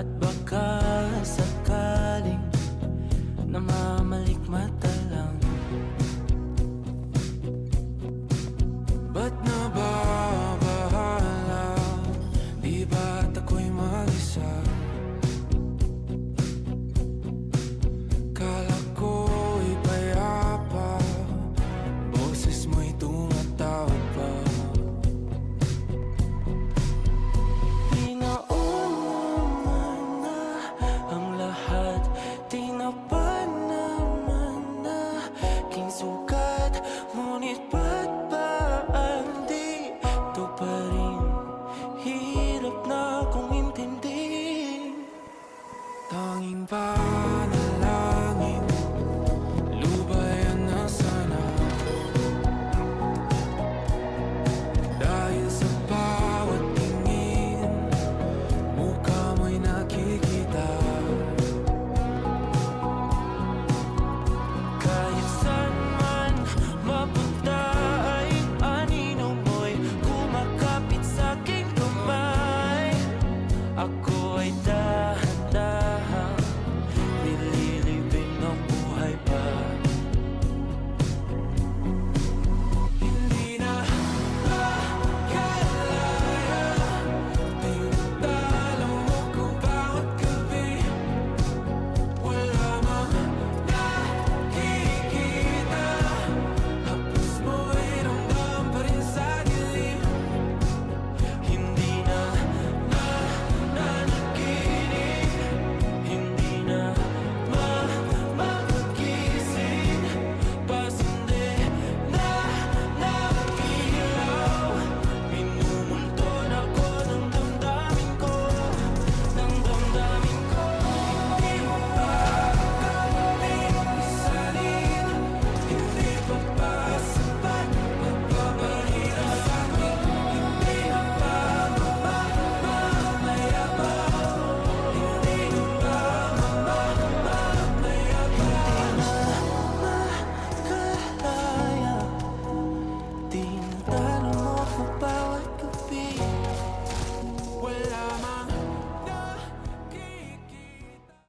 At baka sakaling namamalikmata lang. Ba't nababahala? Di ba't ako'y mag-isa? Kala ko'y payapa, boses mo'y tumatawag pa. Pinauna na ang lahat, tinapan naman na aking sugat. Ngunit ba't ba di ito pa rin? Hirap na kong intindihin. Tanging panalangin, lubayan na sana. Dahil sa bawat tingin, mukha mo'y nakikita. Kahit saan man mapunta ay anino mo'y kumakapit sa'king kamay. Ako